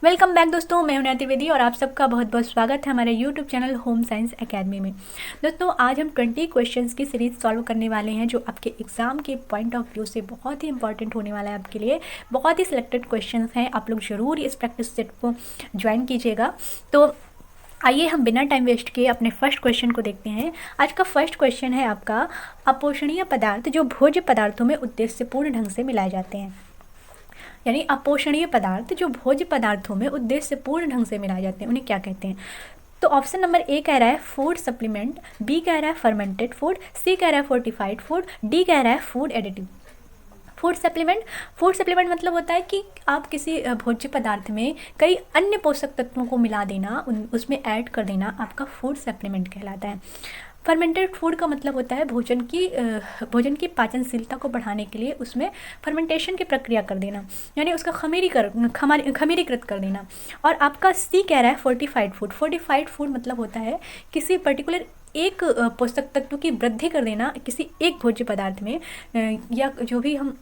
Welcome back दोस्तों, मैं हूं नैना त्रिवेदी और आप सबका बहुत बहुत स्वागत है हमारे YouTube channel home science academy में। दोस्तों आज हम 20 क्वेश्चंस की सीरीज़ सॉल्व करने वाले हैं जो आपके एग्ज़ाम के पॉइंट ऑफ व्यू से बहुत ही इंपॉर्टेंट होने वाला है आपके लिए। बहुत ही सिलेक्टेड क्वेश्चंस हैं, आप लोग ज़रूर इस प्रैक्टिस सेट को ज्वाइन कीजिएगा। तो आइए हम बिना टाइम वेस्ट किए अपने फर्स्ट क्वेश्चन को देखते हैं। आज का फर्स्ट क्वेश्चन है आपका, अपोषणीय पदार्थ जो भोज्य पदार्थों में उद्देश्यपूर्ण ढंग से मिलाए जाते हैं। यानी अपोषणीय पदार्थ जो भोज्य पदार्थों में उद्देश्यपूर्ण ढंग से मिलाए जाते हैं उन्हें क्या कहते हैं। तो ऑप्शन नंबर ए कह रहा है फूड सप्लीमेंट, बी कह रहा है फर्मेंटेड फूड, सी कह रहा है फोर्टिफाइड फूड, डी कह रहा है फूड एडिटिव। फूड सप्लीमेंट मतलब होता है कि आप किसी भोज्य पदार्थ में कई अन्य पोषक तत्वों को मिला देना, उसमें ऐड कर देना आपका फूड सप्लीमेंट कहलाता है। फर्मेंटेड फूड का मतलब होता है भोजन की पाचनशीलता को बढ़ाने के लिए उसमें फर्मेंटेशन की प्रक्रिया कर देना, यानी उसका खमीरीकृत कर देना। और आपका सी कह रहा है फोर्टिफाइड फूड मतलब होता है किसी पर्टिकुलर एक पोषक तत्व की वृद्धि कर देना किसी एक भोज्य पदार्थ में, या जो भी हम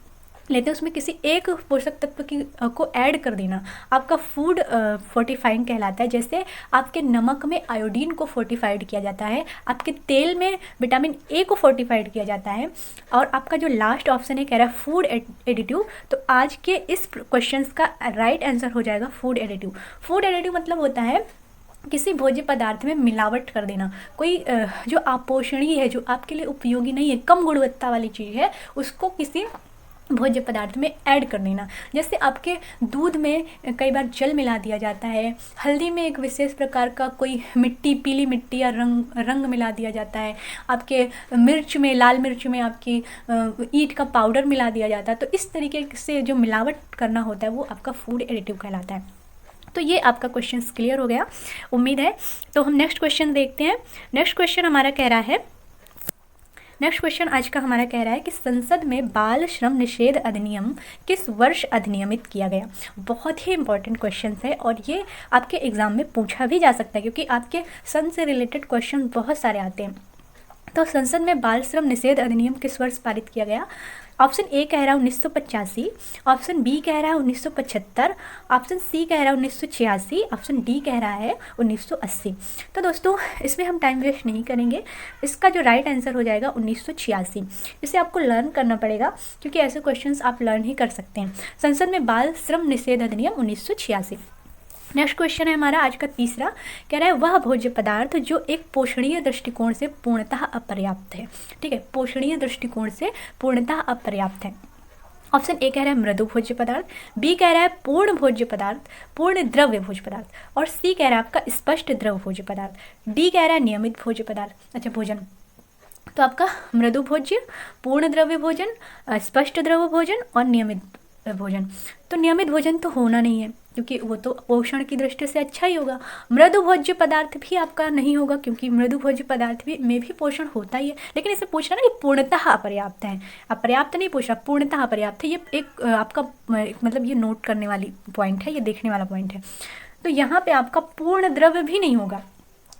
लेते हैं उसमें किसी एक पोषक तत्व की को ऐड कर देना आपका फूड फोर्टिफाइंग कहलाता है। जैसे आपके नमक में आयोडीन को फोर्टिफाइड किया जाता है, आपके तेल में विटामिन ए को फोर्टिफाइड किया जाता है। और आपका जो लास्ट ऑप्शन है कह रहा है फूड एडिटिव, तो आज के इस क्वेश्चन का राइट आंसर हो जाएगा फूड एडिटिव। फूड एडिटिव मतलब होता है किसी भोज्य पदार्थ में मिलावट कर देना, कोई जो अपोषणीय है, जो आपके लिए उपयोगी नहीं है, कम गुणवत्ता वाली चीज़ है, उसको किसी भोज्य पदार्थ में ऐड कर देना। जैसे आपके दूध में कई बार जल मिला दिया जाता है, हल्दी में एक विशेष प्रकार का कोई मिट्टी, पीली मिट्टी या रंग मिला दिया जाता है, आपके मिर्च में, लाल मिर्च में आपकी ईंट का पाउडर मिला दिया जाता है। तो इस तरीके से जो मिलावट करना होता है वो आपका फूड एडिटिव कहलाता है। तो ये आपका क्वेश्चन क्लियर हो गया उम्मीद है। तो हम नेक्स्ट क्वेश्चन देखते हैं। नेक्स्ट क्वेश्चन आज का हमारा कह रहा है कि संसद में बाल श्रम निषेध अधिनियम किस वर्ष अधिनियमित किया गया। बहुत ही इंपॉर्टेंट क्वेश्चन है और ये आपके एग्जाम में पूछा भी जा सकता है क्योंकि आपके सन से रिलेटेड क्वेश्चन बहुत सारे आते हैं। तो संसद में बाल श्रम निषेध अधिनियम किस वर्ष पारित किया गया। ऑप्शन ए कह रहा है 1985, ऑप्शन बी कह रहा है 1975, ऑप्शन सी कह रहा है 1986, ऑप्शन डी कह रहा है 1980। तो दोस्तों इसमें हम टाइम वेस्ट नहीं करेंगे, इसका जो राइट आंसर हो जाएगा 1986। इसे आपको लर्न करना पड़ेगा क्योंकि ऐसे क्वेश्चंस आप लर्न ही कर सकते हैं। संसद में बाल श्रम निषेध अधिनियम 1986। नेक्स्ट क्वेश्चन है हमारा आज का तीसरा, कह रहा है वह भोज्य पदार्थ जो एक पोषणीय दृष्टिकोण से पूर्णतः अपर्याप्त है। ठीक है, पोषणीय दृष्टिकोण से पूर्णतः अपर्याप्त है। ऑप्शन ए कह रहा है मृदु भोज्य पदार्थ, बी कह रहा है पूर्ण भोज्य पदार्थ, पूर्ण द्रव्य भोज्य पदार्थ, और सी कह रहा है आपका स्पष्ट द्रव भोज्य पदार्थ, डी कह रहा है नियमित भोज्य पदार्थ। अच्छा, भोजन तो आपका मृदु भोज्य, पूर्ण द्रव्य भोजन, स्पष्ट द्रव भोजन और नियमित भोजन। तो नियमित भोजन तो होना नहीं है क्योंकि वो तो पोषण की दृष्टि से अच्छा ही होगा। मृदु भोज्य पदार्थ भी आपका नहीं होगा क्योंकि मृदु भोज्य पदार्थ में भी पोषण होता ही है, लेकिन इसे पूछना ना कि पूर्णतः अपर्याप्त है, अपर्याप्त नहीं पूछा, पूर्णतः अपर्याप्त है। ये एक आपका मतलब ये नोट करने वाली पॉइंट है, ये देखने वाला पॉइंट है। तो यहाँ पे आपका पूर्ण द्रव्य भी नहीं होगा,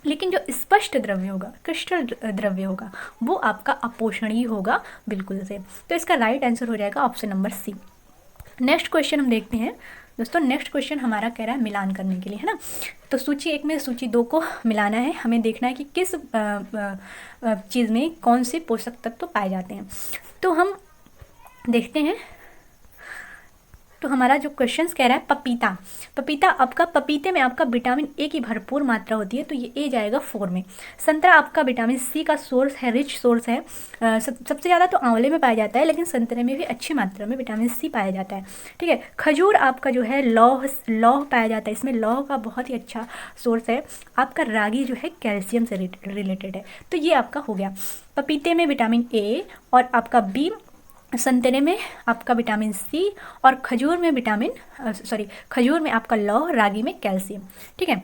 लेकिन जो स्पष्ट द्रव्य होगा, क्रिस्टल द्रव्य होगा, वो आपका अपोषणीय होगा बिल्कुल से। तो इसका राइट आंसर हो जाएगा option number C. Next question हम देखते हैं दोस्तों। नेक्स्ट क्वेश्चन हमारा कह रहा है मिलान करने के लिए, है ना। तो सूची 1 में सूची 2 को मिलाना है, हमें देखना है कि किस चीज़ में कौन से पोषक तत्व पाए जाते हैं। तो हम देखते हैं। तो हमारा जो क्वेश्चन कह रहा है पपीता आपका, पपीते में आपका विटामिन ए की भरपूर मात्रा होती है, तो ये ए जाएगा 4 में। संतरा आपका विटामिन सी का सोर्स है, रिच सोर्स है। सबसे ज़्यादा तो आंवले में पाया जाता है, लेकिन संतरे में भी अच्छी मात्रा में विटामिन सी पाया जाता है। ठीक है, खजूर आपका जो है लौह पाया जाता है, इसमें लौह का बहुत ही अच्छा सोर्स है। आपका रागी जो है कैल्शियम से रिलेटेड है। तो ये आपका हो गया पपीते में विटामिन ए, और आपका बी संतरे में आपका विटामिन सी, और खजूर में आपका लौह, रागी में कैल्शियम। ठीक है,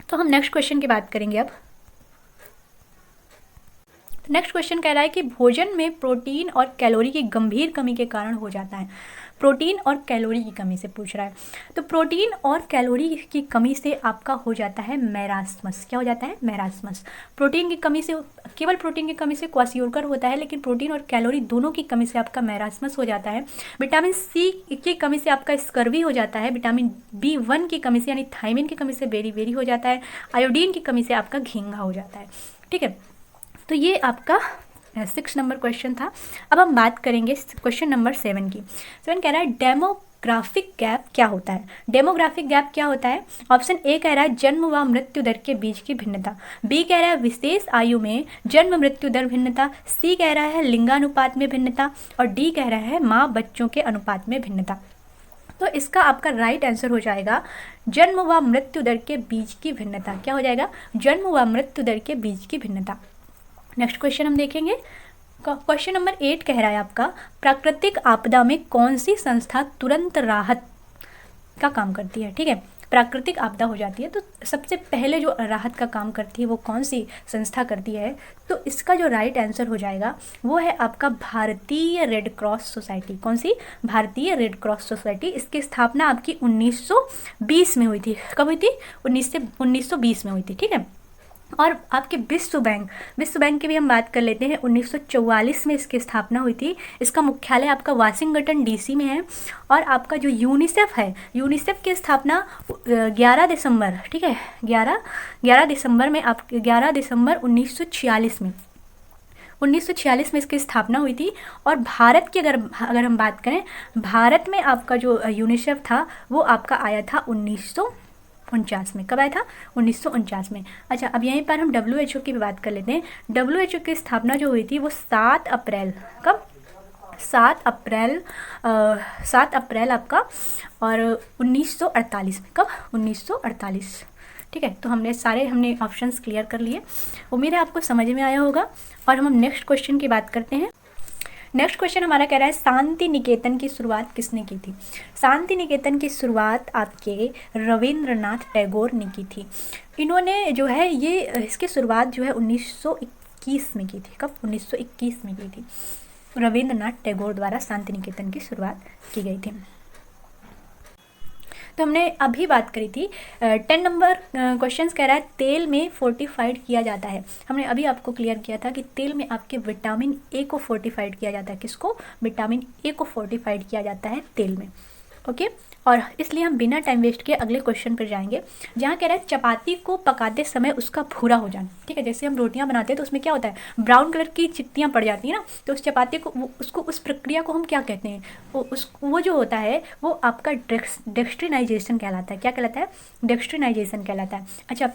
तो हम नेक्स्ट क्वेश्चन की बात करेंगे अब। नेक्स्ट क्वेश्चन कह रहा है कि भोजन में प्रोटीन और कैलोरी की गंभीर कमी के कारण हो जाता है। प्रोटीन और कैलोरी की कमी से पूछ रहा है। तो प्रोटीन और कैलोरी की कमी से आपका हो जाता है मैरास्मस। क्या हो जाता है? मैरास्मस। प्रोटीन की कमी से, केवल प्रोटीन की कमी से क्वाशियोकर होता है, लेकिन प्रोटीन और कैलोरी दोनों की कमी से आपका मैरास्मस हो जाता है। विटामिन सी की कमी से आपका स्कर्वी हो जाता है। विटामिन B1 की कमी से यानी थायमिन की कमी से बेरी हो जाता है। आयोडीन की कमी से आपका घींगा हो जाता है। ठीक है, तो ये आपका 6 नंबर क्वेश्चन था। अब हम बात करेंगे क्वेश्चन नंबर 7 की। 7 कह रहा है डेमोग्राफिक गैप क्या होता है? डेमोग्राफिक गैप क्या होता है? ऑप्शन ए कह रहा है जन्म व मृत्यु दर के बीच की भिन्नता। बी कह रहा है विशेष आयु में जन्म मृत्यु दर भिन्नता। सी कह रहा है लिंगानुपात में भिन्नता। और डी कह रहा है माँ बच्चों के अनुपात में भिन्नता। तो इसका आपका राइट आंसर हो जाएगा जन्म व मृत्यु दर के बीच की भिन्नता। क्या हो जाएगा? जन्म व मृत्यु दर के बीच की भिन्नता। नेक्स्ट क्वेश्चन हम देखेंगे। क्वेश्चन नंबर 8 कह रहा है आपका प्राकृतिक आपदा में कौन सी संस्था तुरंत राहत का काम करती है? ठीक है, प्राकृतिक आपदा हो जाती है तो सबसे पहले जो राहत का काम करती है वो कौन सी संस्था करती है? तो इसका जो राइट आंसर हो जाएगा वो है आपका भारतीय रेड क्रॉस सोसाइटी। कौन सी? भारतीय रेड क्रॉस सोसाइटी। इसकी स्थापना आपकी 1920 में हुई थी। कब हुई थी? 1920 में हुई थी। ठीक है, और आपके विश्व बैंक की भी हम बात कर लेते हैं। 1944 में इसकी स्थापना हुई थी। इसका मुख्यालय आपका वाशिंगटन DC में है। और आपका जो यूनिसेफ है, यूनिसेफ की स्थापना 11 दिसंबर, ठीक है, 11 दिसंबर में, आप 11 दिसंबर 1946 में 1946 में इसकी स्थापना हुई थी। और भारत की अगर हम बात करें, भारत में आपका जो यूनिसेफ था वो आपका आया था 1949 में। कब आया था? 1949 में। अच्छा, अब यहीं पर हम WHO की भी बात कर लेते हैं। WHO की स्थापना जो हुई थी वो 7 अप्रैल, कब? 7 अप्रैल आपका और 1948 में। कब? 1948। ठीक है, तो हमने ऑप्शंस क्लियर कर लिए। उम्मीद है आपको समझ में आया होगा। और हम नेक्स्ट क्वेश्चन की बात करते हैं। नेक्स्ट क्वेश्चन हमारा कह रहा है शांति निकेतन की शुरुआत किसने की थी? शांति निकेतन की शुरुआत आपके रविंद्रनाथ टैगोर ने की थी। इन्होंने जो है ये इसकी शुरुआत जो है 1921 में की थी। कब? 1921 में की थी। रविंद्रनाथ टैगोर द्वारा शांति निकेतन की शुरुआत की गई थी। तो हमने अभी बात करी थी 10 नंबर क्वेश्चंस कह रहा है तेल में फोर्टिफाइड किया जाता है। हमने अभी आपको क्लियर किया था कि तेल में आपके विटामिन ए को फोर्टिफाइड किया जाता है। किसको? विटामिन ए को फोर्टिफाइड किया जाता है तेल में। ओके, और इसलिए हम बिना टाइम वेस्ट किए अगले क्वेश्चन पर जाएंगे, जहाँ कह रहा है चपाती को पकाते समय उसका भूरा हो जाना। ठीक है, जैसे हम रोटियां बनाते हैं तो उसमें क्या होता है? ब्राउन कलर की चित्तियाँ पड़ जाती हैं ना, तो उस चपाती को उस प्रक्रिया को हम क्या कहते हैं? वो जो होता है वो आपका डेक्स्ट्रिनाइजेशन कहलाता है। क्या कहलाता है? डेक्स्ट्रिनाइजेशन कहलाता है। अच्छा,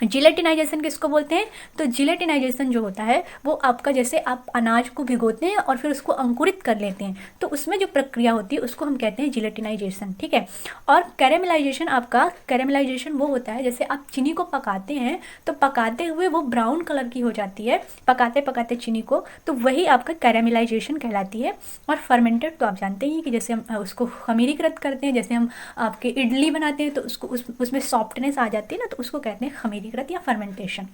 जिलेटिनाइजेशन किसको बोलते हैं? तो जिलेटिनाइजेशन जो होता है वो आपका, जैसे आप अनाज को भिगोते हैं और फिर उसको अंकुरित कर लेते हैं, तो उसमें जो प्रक्रिया होती है उसको हम कहते हैं जिलेटिनाइजेशन। ठीक है, और कैरेमलाइजेशन वो होता है जैसे आप चीनी को पकाते हैं तो पकाते हुए वो ब्राउन कलर की हो जाती है, पकाते चीनी को, तो वही आपका कैरेमलाइजेशन कहलाती है। और फर्मेंटेड तो आप जानते ही कि जैसे हम उसको खमीरीकृत करते हैं, जैसे हम आपके इडली बनाते हैं तो उसको उसमें सॉफ्टनेस आ जाती है ना, तो उसको कहते हैं खमीरीकृत या फर्मेंटेशन।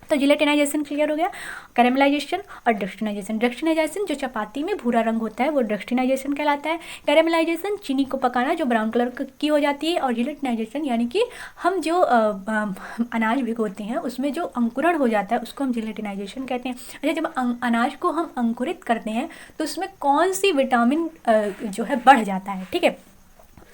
तो जिलेटिनाइजेशन क्लियर हो गया। कैरेमलाइजेशन और डेक्स्ट्रिनाइजेशन जो चपाती में भूरा रंग होता है वो डेक्स्ट्रिनाइजेशन कहलाता है। कैरेमलाइजेशन चीनी को पकाना जो ब्राउन कलर की हो जाती है। और जिलेटिनाइजेशन यानी कि हम जो अनाज भिगोते हैं उसमें जो अंकुरण हो जाता है उसको हम जिलेटिनाइजेशन कहते हैं। अच्छा, जब अनाज को हम अंकुरित करते हैं तो उसमें कौन सी विटामिन जो है बढ़ जाता है? ठीक है,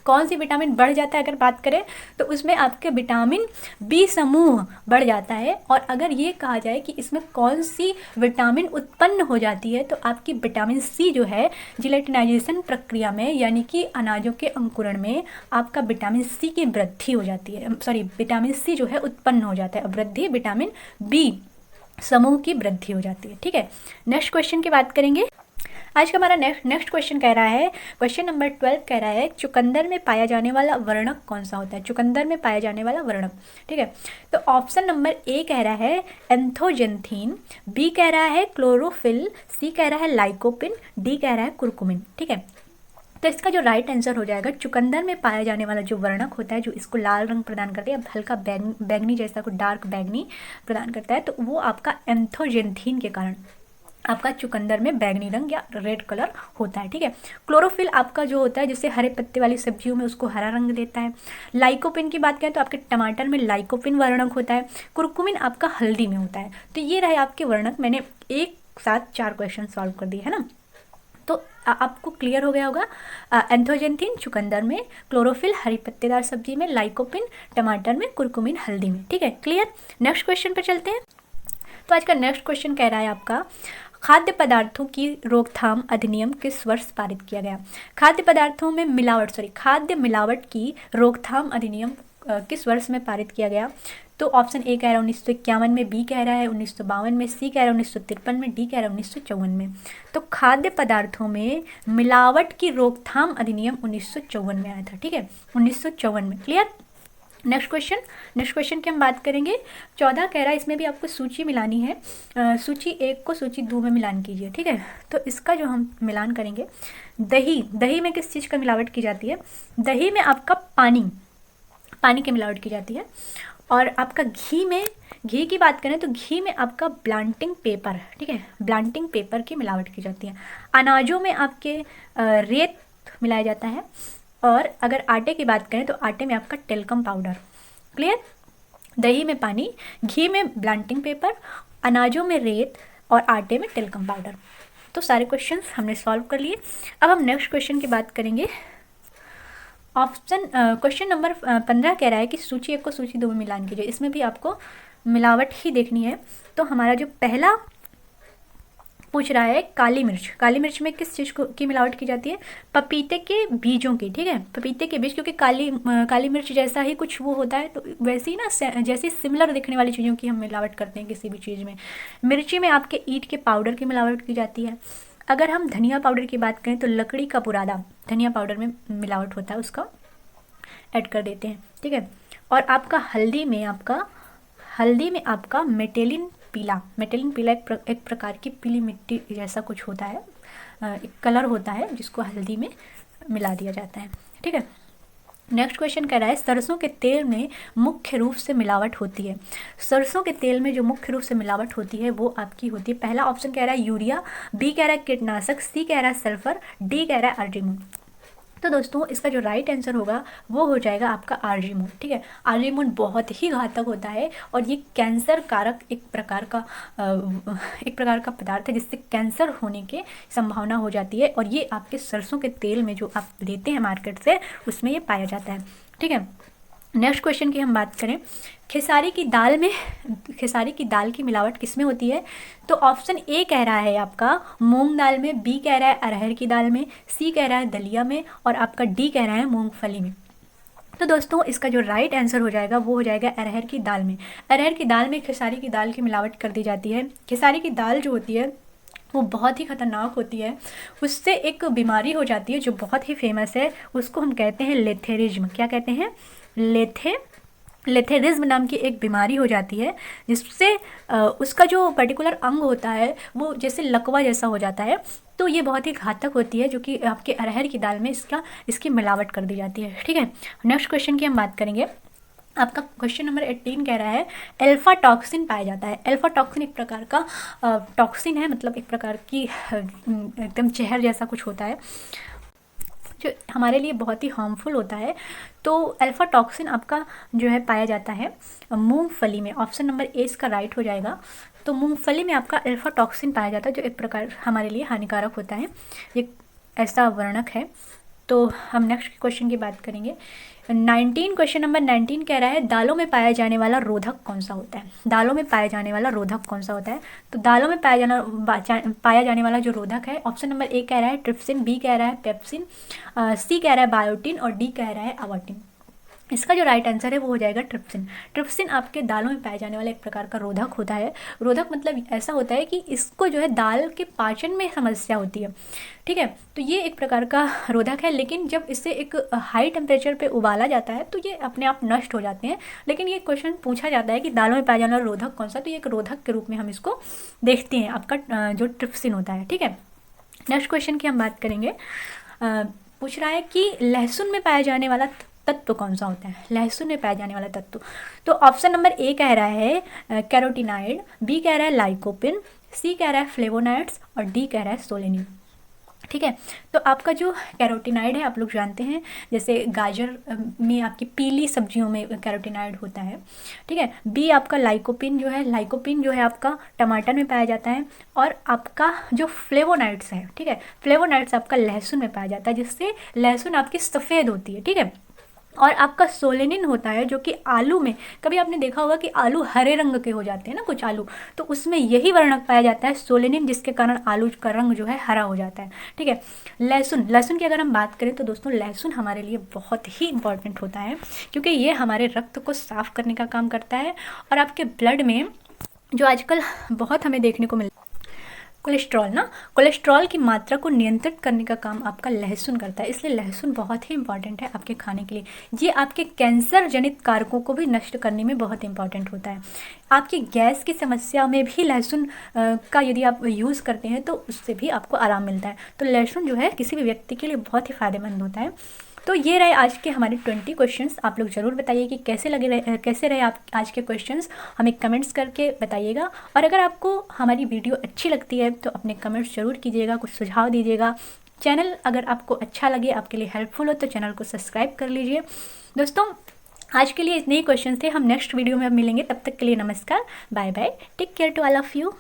कौन सी विटामिन बढ़ जाता है अगर बात करें तो उसमें आपके विटामिन बी समूह बढ़ जाता है। और अगर ये कहा जाए कि इसमें कौन सी विटामिन उत्पन्न हो जाती है तो आपकी विटामिन सी जो है जिलेटिनाइजेशन प्रक्रिया में, यानी कि अनाजों के अंकुरण में आपका विटामिन सी की वृद्धि हो जाती है। विटामिन सी जो है उत्पन्न हो जाता है, वृद्धि विटामिन बी समूह की वृद्धि हो जाती है। ठीक है, नेक्स्ट क्वेश्चन की बात करेंगे। आज का हमारा नेक्स्ट क्वेश्चन कह रहा है, क्वेश्चन नंबर 12 कह रहा है चुकंदर में पाया जाने वाला वर्णक कौन सा होता है? चुकंदर में पाया जाने वाला वर्णक। ठीक है, तो ऑप्शन नंबर ए कह रहा है एंथोजेंथीन, बी कह रहा है क्लोरोफिल, सी कह रहा है लाइकोपिन, डी कह रहा है कुरकुमिन। ठीक है, तो इसका जो राइट आंसर हो जाएगा चुकंदर में पाया जाने वाला जो वर्णक होता है जो इसको लाल रंग प्रदान करता है, हल्का बैंगनी जैसा को डार्क बैंगनी प्रदान करता है, तो वो आपका एंथोजेंथीन के कारण आपका चुकंदर में बैगनी रंग या रेड कलर होता है, ठीक है। क्लोरोफिल आपका जो होता है जैसे हरे पत्ते वाली सब्जियों में उसको हरा रंग देता है। लाइकोपिन की बात करें तो आपके टमाटर में लाइकोपिन वर्णक होता है। कुरकुमिन आपका हल्दी में होता है। तो ये रहे आपके वर्णक, मैंने एक साथ 4 क्वेश्चन सॉल्व कर दिए है ना। तो आपको क्लियर हो गया होगा। एंथोजेंथिन चुकंदर में, क्लोरोफिल हरी पत्तेदार सब्जी में, लाइकोपिन टमाटर में, कुरकुमिन हल्दी में, ठीक है, क्लियर। नेक्स्ट क्वेश्चन पर चलते हैं। तो आज का नेक्स्ट क्वेश्चन कह रहा है आपका, खाद्य पदार्थों की रोकथाम अधिनियम किस वर्ष पारित किया गया। खाद्य पदार्थों में खाद्य मिलावट की रोकथाम अधिनियम किस वर्ष में पारित किया गया। तो ऑप्शन ए कह रहा है 1951 में, बी कह रहा है 1952 में, सी कह रहा है 1953 में, डी कह रहा है 1954 में। तो खाद्य पदार्थों में मिलावट की रोकथाम अधिनियम 1954 में आया था, ठीक है, 1954 में, क्लियर। नेक्स्ट क्वेश्चन की हम बात करेंगे। 14 कह रहा है, इसमें भी आपको सूची मिलानी है। सूची 1 को सूची 2 में मिलान कीजिए, ठीक है। तो इसका जो हम मिलान करेंगे, दही में किस चीज़ का मिलावट की जाती है। दही में आपका पानी की मिलावट की जाती है। और आपका घी की बात करें तो घी में आपका ब्लांटिंग पेपर, ठीक है, ब्लांटिंग पेपर की मिलावट की जाती है। अनाजों में आपके रेत मिलाया जाता है। और अगर आटे की बात करें तो आटे में आपका टेल्कम पाउडर, क्लियर। दही में पानी, घी में ब्लांटिंग पेपर, अनाजों में रेत और आटे में टेल्कम पाउडर। तो सारे क्वेश्चंस हमने सॉल्व कर लिए। अब हम नेक्स्ट क्वेश्चन की बात करेंगे। क्वेश्चन नंबर 15 कह रहा है कि सूची 1 को सूची 2 में मिलान कीजिए। इसमें भी आपको मिलावट ही देखनी है। तो हमारा जो पहला पूछ रहा है, काली मिर्च में किस चीज़ की मिलावट की जाती है। पपीते के बीजों की, ठीक है, पपीते के बीज, क्योंकि काली मिर्च जैसा ही कुछ वो होता है, तो वैसे ही ना जैसे सिमिलर दिखने वाली चीज़ों की हम मिलावट करते हैं किसी भी चीज़ में। मिर्ची में आपके ईंट के पाउडर की मिलावट की जाती है। अगर हम धनिया पाउडर की बात करें तो लकड़ी का बुरादा धनिया पाउडर में मिलावट होता है, उसका ऐड कर देते हैं, ठीक है। और आपका हल्दी में आपका मेटेलिन पीला एक प्रकार की पीली मिट्टी जैसा कुछ होता है, एक कलर होता है जिसको हल्दी में मिला दिया जाता है, ठीक है। नेक्स्ट क्वेश्चन कह रहा है, सरसों के तेल में मुख्य रूप से मिलावट होती है। सरसों के तेल में जो मुख्य रूप से मिलावट होती है वो आपकी होती है। पहला ऑप्शन कह रहा है यूरिया, बी कह रहा है कीटनाशक, सी कह रहा है सल्फर, डी कह रहा है अर्जिमोन। तो दोस्तों इसका जो राइट आंसर होगा वो हो जाएगा आपका अर्जिमोन, ठीक है। अर्जिमोन बहुत ही घातक होता है और ये कैंसर कारक एक प्रकार का पदार्थ है जिससे कैंसर होने की संभावना हो जाती है। और ये आपके सरसों के तेल में जो आप लेते हैं मार्केट से उसमें ये पाया जाता है, ठीक है। नेक्स्ट क्वेश्चन की हम बात करें, खेसारी की दाल की मिलावट किसमें होती है। तो ऑप्शन ए कह रहा है आपका मूंग दाल में, बी कह रहा है अरहर की दाल में, सी कह रहा है दलिया में और आपका डी कह रहा है मूंगफली में। तो दोस्तों इसका जो राइट आंसर हो जाएगा वो हो जाएगा अरहर की दाल में। अरहर की दाल में खेसारी की दाल की मिलावट कर दी जाती है। खेसारी की दाल जो होती है वो बहुत ही खतरनाक होती है। उससे एक बीमारी हो जाती है जो बहुत ही फेमस है, उसको हम कहते हैं लेथेरिज्म। क्या कहते हैं? लेथेरिज्म नाम की एक बीमारी हो जाती है जिससे उसका जो पर्टिकुलर अंग होता है वो जैसे लकवा जैसा हो जाता है। तो ये बहुत ही घातक होती है जो कि आपके अरहर की दाल में इसकी मिलावट कर दी जाती है, ठीक है। नेक्स्ट क्वेश्चन की हम बात करेंगे। आपका क्वेश्चन नंबर 18 कह रहा है अल्फा टॉक्सिन पाया जाता है। अल्फा टॉक्सिन एक प्रकार का टॉक्सिन है, मतलब एक प्रकार की एकदम जहर जैसा कुछ होता है जो हमारे लिए बहुत ही हार्मफुल होता है। तो अल्फा टॉक्सिन आपका जो है पाया जाता है मूंगफली में। ऑप्शन नंबर ए इसका राइट हो जाएगा। तो मूंगफली में आपका अल्फा टॉक्सिन पाया जाता है जो एक प्रकार हमारे लिए हानिकारक होता है, ये ऐसा वर्णक है। तो हम नेक्स्ट क्वेश्चन की बात करेंगे। क्वेश्चन नंबर 19 कह रहा है दालों में पाया जाने वाला रोधक कौन सा होता है। दालों में पाया जाने वाला रोधक कौन सा होता है। तो दालों में पाया जाने वाला जो रोधक है, ऑप्शन नंबर ए कह रहा है ट्रिप्सिन, बी कह रहा है पेप्सिन, सी कह रहा है बायोटिन और डी कह रहा है अवाटिन। इसका जो राइट आंसर है वो हो जाएगा ट्रिप्सिन। ट्रिप्सिन आपके दालों में पाए जाने वाला एक प्रकार का रोधक होता है। रोधक मतलब ऐसा होता है कि इसको जो है दाल के पाचन में समस्या होती है, ठीक है। तो ये एक प्रकार का रोधक है, लेकिन जब इसे एक हाई टेम्परेचर पे उबाला जाता है तो ये अपने आप नष्ट हो जाते हैं। लेकिन ये क्वेश्चन पूछा जाता है कि दालों में पाया जाने वाला रोधक कौन सा, तो ये एक रोधक के रूप में हम इसको देखते हैं, आपका जो ट्रिप्सिन होता है, ठीक है। नेक्स्ट क्वेश्चन की हम बात करेंगे। पूछ रहा है कि लहसुन में पाया जाने वाला तत्व कौन सा होता है। लहसुन में पाया जाने वाला तत्व, तो ऑप्शन नंबर ए कह रहा है कैरोटीनाइड, बी कह रहा है लाइकोपिन, सी कह रहा है फ्लेवोनॉइड्स और डी कह रहा है सोलेनियम। ठीक है, तो आपका जो कैरोटीनॉइड है आप लोग जानते हैं, जैसे गाजर में आपकी पीली सब्जियों में कैरोटीनॉइड होता है। ठीक है, बी आपका लाइकोपिन जो है आपका टमाटर में पाया जाता है। और आपका जो फ्लेवोनॉइड्स है, ठीक है, फ्लेवोनॉइड्स आपका लहसुन में पाया जाता है, जिससे लहसुन आपकी सफ़ेद होती है। ठीक है, और आपका सोलेनिन होता है जो कि आलू में, कभी आपने देखा होगा कि आलू हरे रंग के हो जाते हैं ना कुछ आलू, तो उसमें यही वर्णक पाया जाता है सोलेनिन, जिसके कारण आलू का रंग जो है हरा हो जाता है। ठीक है, लहसुन की अगर हम बात करें तो दोस्तों लहसुन हमारे लिए बहुत ही इंपॉर्टेंट होता है, क्योंकि ये हमारे रक्त को साफ़ करने का काम करता है। और आपके ब्लड में जो आजकल बहुत हमें देखने को मिलता है कोलेस्ट्रॉल की मात्रा को नियंत्रित करने का काम आपका लहसुन करता है, इसलिए लहसुन बहुत ही इंपॉर्टेंट है आपके खाने के लिए। ये आपके कैंसर जनित कारकों को भी नष्ट करने में बहुत इंपॉर्टेंट होता है। आपकी गैस की समस्या में भी लहसुन का यदि आप यूज़ करते हैं तो उससे भी आपको आराम मिलता है। तो लहसुन जो है किसी भी व्यक्ति के लिए बहुत ही फ़ायदेमंद होता है। तो ये रहे आज के हमारे 20 क्वेश्चंस। आप लोग ज़रूर बताइए कि कैसे रहे आप आज के क्वेश्चंस, हमें कमेंट्स करके बताइएगा। और अगर आपको हमारी वीडियो अच्छी लगती है तो अपने कमेंट्स ज़रूर कीजिएगा, कुछ सुझाव दीजिएगा। चैनल अगर आपको अच्छा लगे, आपके लिए हेल्पफुल हो, तो चैनल को सब्सक्राइब कर लीजिए। दोस्तों आज के लिए इतने ही क्वेश्चन थे, हम नेक्स्ट वीडियो में अब मिलेंगे, तब तक के लिए नमस्कार, bye bye, take care to all of you.